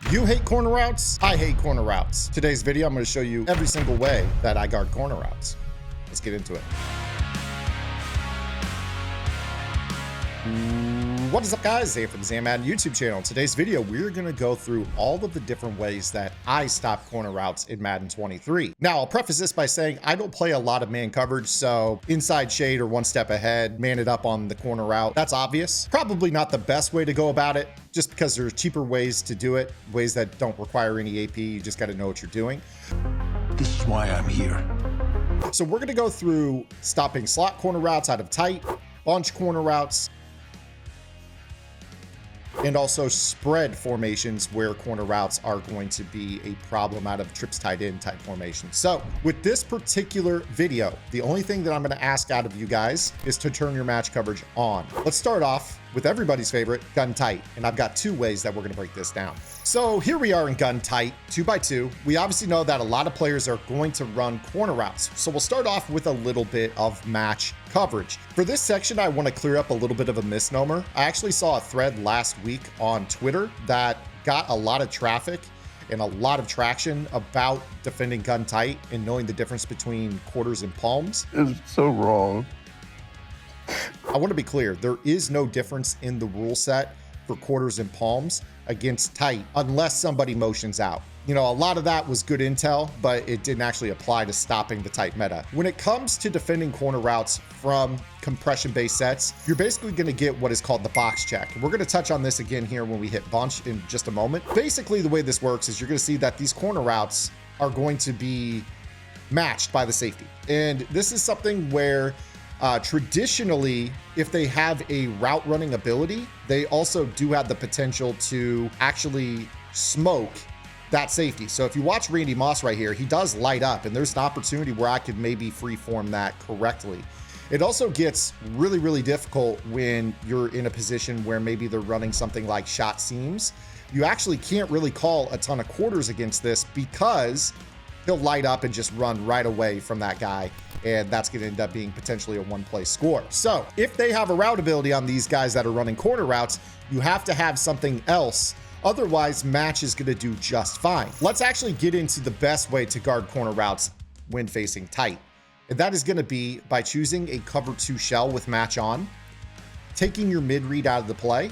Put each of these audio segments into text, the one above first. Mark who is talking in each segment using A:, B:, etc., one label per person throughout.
A: You hate corner routes? I hate corner routes. Today's video, I'm going to show you every single way that I guard corner routes. Let's get into it. What is up, guys? Hey, from the Madden YouTube channel. In today's video, we're going to go through all of the different ways that I stop corner routes in Madden 23. Now, I'll preface this by saying I don't play a lot of man coverage, so inside shade or one step ahead, man it up on the corner route, that's obvious. Probably not the best way to go about it, just because there's cheaper ways to do it, ways that don't require any AP. You just got to know what you're doing.
B: This is why I'm here.
A: So we're going to go through stopping slot corner routes out of tight, bunch corner routes, and also spread formations where corner routes are going to be a problem out of trips tight end type formation. So with this particular video, the only thing that I'm going to ask out of you guys is to turn your match coverage on. Let's start off with everybody's favorite, gun tight. And I've got two ways that we're going to break this down. So here we are in gun tight, 2x2. We obviously know that a lot of players are going to run corner routes. So we'll start off with a little bit of match coverage. For this section, I want to clear up a little bit of a misnomer. I actually saw a thread last week on Twitter that got a lot of traffic and a lot of traction about defending gun tight and knowing the difference between quarters and palms.
B: It's so wrong.
A: I want to be clear, there is no difference in the rule set for quarters and palms against tight unless somebody motions out. You know, a lot of that was good intel, but it didn't actually apply to stopping the tight meta. When it comes to defending corner routes from compression-based sets, you're basically going to get what is called the box check. We're going to touch on this again here when we hit bunch in just a moment. Basically, the way this works is you're going to see that these corner routes are going to be matched by the safety. And this is something where traditionally, if they have a route running ability, they also do have the potential to actually smoke that safety. So if you watch Randy Moss right here, he does light up, and there's an opportunity where I could maybe freeform that correctly. It also gets really, really difficult when you're in a position where maybe they're running something like shot seams. You actually can't really call a ton of quarters against this because he'll light up and just run right away from that guy, and that's going to end up being potentially a one-play score. So if they have a route ability on these guys that are running corner routes, you have to have something else. Otherwise, match is going to do just fine. Let's actually get into the best way to guard corner routes when facing tight. And that is going to be by choosing a cover 2 shell with match on, taking your mid read out of the play,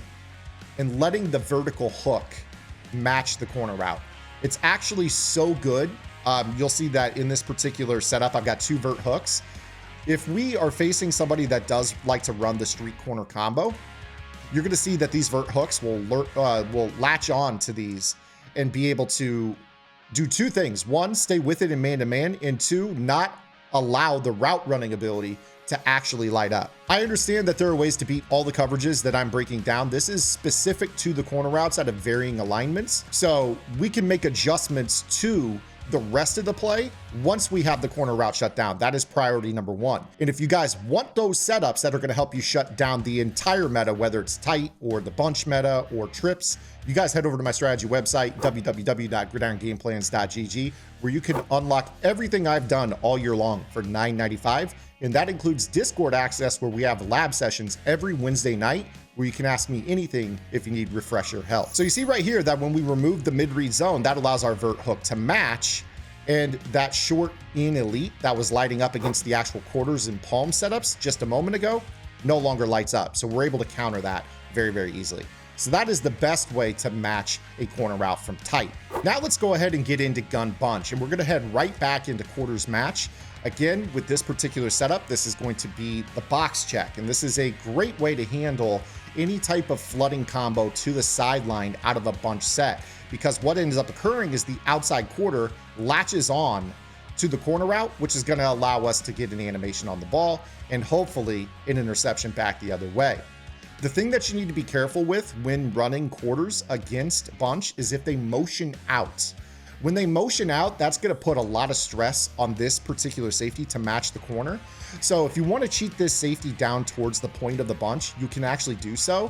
A: and letting the vertical hook match the corner route. It's actually so good. You'll see that in this particular setup, I've got 2 vert hooks. If we are facing somebody that does like to run the street corner combo, you're going to see that these vert hooks will latch on to these and be able to do 2 things. 1, stay with it in man-to-man, and 2, not allow the route running ability to actually light up. I understand that there are ways to beat all the coverages that I'm breaking down. This is specific to the corner routes out of varying alignments. So we can make adjustments to the rest of the play once we have the corner route shut down. That is priority number 1. And if you guys want those setups that are going to help you shut down the entire meta, whether it's tight or the bunch meta or trips, you guys head over to my strategy website, www.gridirongameplans.gg, where you can unlock everything I've done all year long for $9.95. And that includes Discord access, where we have lab sessions every Wednesday night, where you can ask me anything if you need refresher help. So you see right here that when we remove the mid-read zone, that allows our vert hook to match, and that short in elite that was lighting up against the actual quarters and palm setups just a moment ago no longer lights up. So we're able to counter that very, very easily. So that is the best way to match a corner route from tight. Now let's go ahead and get into gun bunch, and we're going to head right back into quarters match. Again, with this particular setup, this is going to be the box check, and this is a great way to handle any type of flooding combo to the sideline out of a bunch set, because what ends up occurring is the outside quarter latches on to the corner route, which is going to allow us to get an animation on the ball and hopefully an interception back the other way. The thing that you need to be careful with when running quarters against bunch is if they motion out. When they motion out, that's going to put a lot of stress on this particular safety to match the corner. So if you want to cheat this safety down towards the point of the bunch, you can actually do so.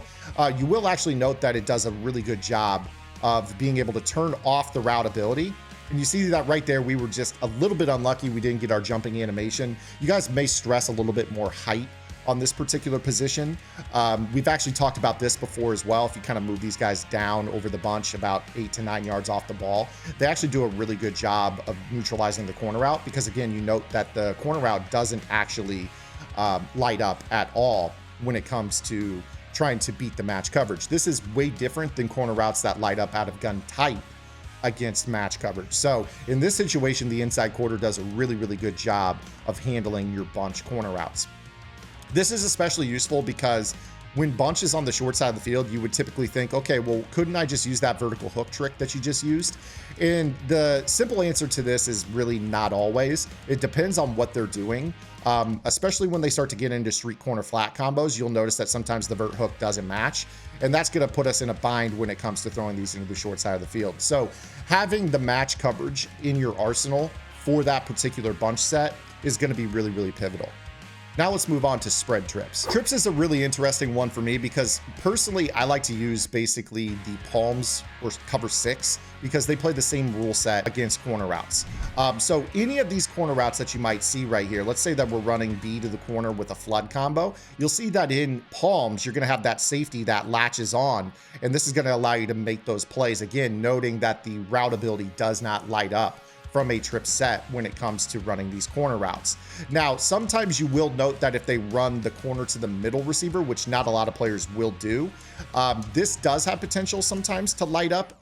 A: You will actually note that it does a really good job of being able to turn off the route ability. And you see that right there, we were just a little bit unlucky. We didn't get our jumping animation. You guys may stress a little bit more height on this particular position. We've actually talked about this before as well. If you kind of move these guys down over the bunch about 8 to 9 yards off the ball, they actually do a really good job of neutralizing the corner route, because again, you note that the corner route doesn't actually light up at all when it comes to trying to beat the match coverage. This is way different than corner routes that light up out of gun tight against match coverage. So in this situation, the inside quarter does a really, really good job of handling your bunch corner routes. This is especially useful because when bunch is on the short side of the field, you would typically think, okay, well, couldn't I just use that vertical hook trick that you just used? And the simple answer to this is really not always. It depends on what they're doing. Especially when they start to get into street corner flat combos, you'll notice that sometimes the vert hook doesn't match. And that's going to put us in a bind when it comes to throwing these into the short side of the field. So having the match coverage in your arsenal for that particular bunch set is going to be really, really pivotal. Now let's move on to spread trips. Trips is a really interesting one for me because personally, I like to use basically the palms or cover 6 because they play the same rule set against corner routes. So any of these corner routes that you might see right here, let's say that we're running B to the corner with a flood combo, you'll see that in palms, you're gonna have that safety that latches on, and this is gonna allow you to make those plays. Again, noting that the route ability does not light up from a trip set when it comes to running these corner routes. Now, sometimes you will note that if they run the corner to the middle receiver, which not a lot of players will do, this does have potential sometimes to light up,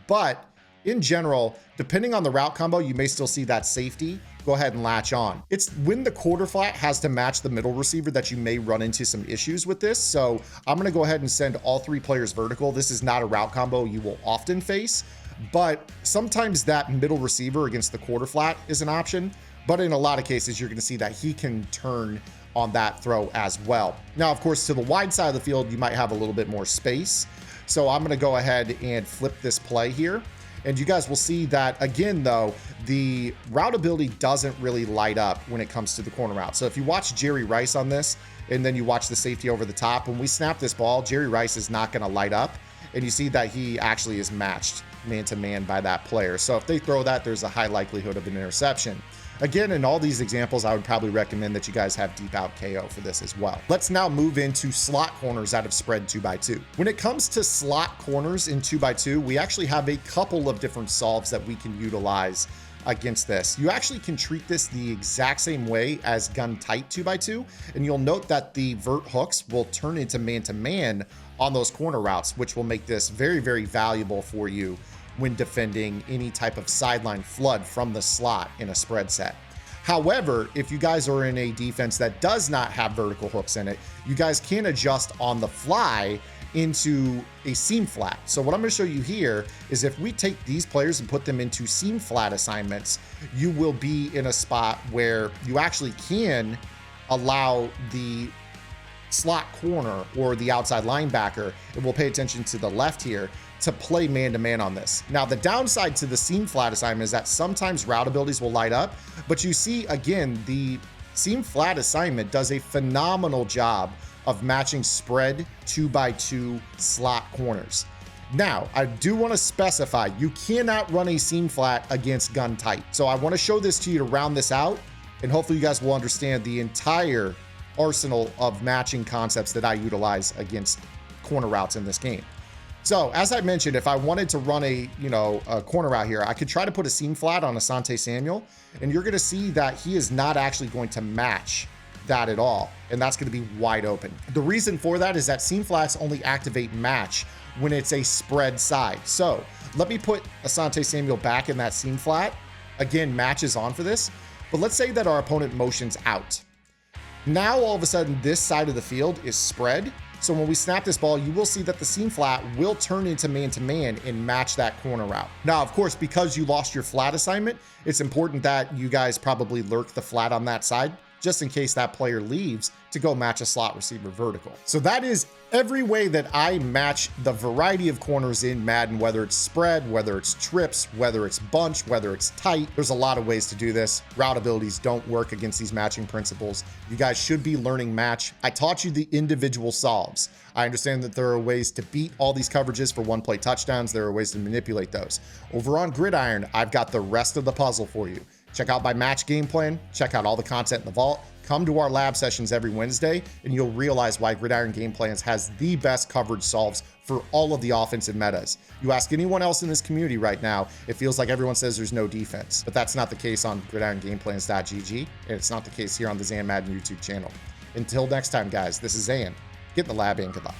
A: but in general, depending on the route combo, you may still see that safety go ahead and latch on. It's when the quarter flat has to match the middle receiver that you may run into some issues with this. So I'm gonna go ahead and send all 3 players vertical. This is not a route combo you will often face, but sometimes that middle receiver against the quarter flat is an option. But in a lot of cases, you're going to see that he can turn on that throw as well. Now, of course, to the wide side of the field, you might have a little bit more space. So I'm going to go ahead and flip this play here. And you guys will see that again, though, the route ability doesn't really light up when it comes to the corner route. So if you watch Jerry Rice on this, and then you watch the safety over the top, when we snap this ball, Jerry Rice is not going to light up. And you see that he actually is matched man-to-man by that player. So if they throw that, there's a high likelihood of an interception. Again, in all these examples, I would probably recommend that you guys have deep out KO for this as well. Let's now move into slot corners out of spread 2x2. When it comes to slot corners in 2x2, we actually have a couple of different solves that we can utilize against this. You actually can treat this the exact same way as gun tight 2x2, and you'll note that the vert hooks will turn into man-to-man on those corner routes, which will make this very, very valuable for you when defending any type of sideline flood from the slot in a spread set. However, if you guys are in a defense that does not have vertical hooks in it, you guys can adjust on the fly into a seam flat. So what I'm going to show you here is if we take these players and put them into seam flat assignments, you will be in a spot where you actually can allow the slot corner or the outside linebacker, and we'll pay attention to the left here, to play man-to-man on this. Now, the downside to the seam flat assignment is that sometimes route abilities will light up, but you see, again, the seam flat assignment does a phenomenal job of matching spread 2x2 slot corners. Now, I do want to specify, you cannot run a seam flat against gun tight. So I want to show this to you to round this out, and hopefully you guys will understand the entire arsenal of matching concepts that I utilize against corner routes in this game. So as I mentioned, if I wanted to run a corner route here, I could try to put a seam flat on Asante Samuel, and you're going to see that he is not actually going to match that at all, and that's going to be wide open. The reason for that is that seam flats only activate match when it's a spread side. So let me put Asante Samuel back in that seam flat. Again, match is on for this, but let's say that our opponent motions out. Now all of a sudden this side of the field is spread. So when we snap this ball, you will see that the seam flat will turn into man-to-man and match that corner route. Now, of course, because you lost your flat assignment, it's important that you guys probably lurk the flat on that side, just in case that player leaves to go match a slot receiver vertical. So that is every way that I match the variety of corners in Madden, whether it's spread, whether it's trips, whether it's bunch, whether it's tight. There's a lot of ways to do this. Route abilities don't work against these matching principles. You guys should be learning match. I taught you the individual solves. I understand that there are ways to beat all these coverages for one-play touchdowns. There are ways to manipulate those. Over on Gridiron, I've got the rest of the puzzle for you. Check out my match game plan. Check out all the content in the vault. Come to our lab sessions every Wednesday, and you'll realize why Gridiron Game Plans has the best coverage solves for all of the offensive metas. You ask anyone else in this community right now, it feels like everyone says there's no defense, but that's not the case on gridirongameplans.gg, and it's not the case here on the Zan Madden YouTube channel. Until next time, guys, this is Zan. Get in the lab and good luck.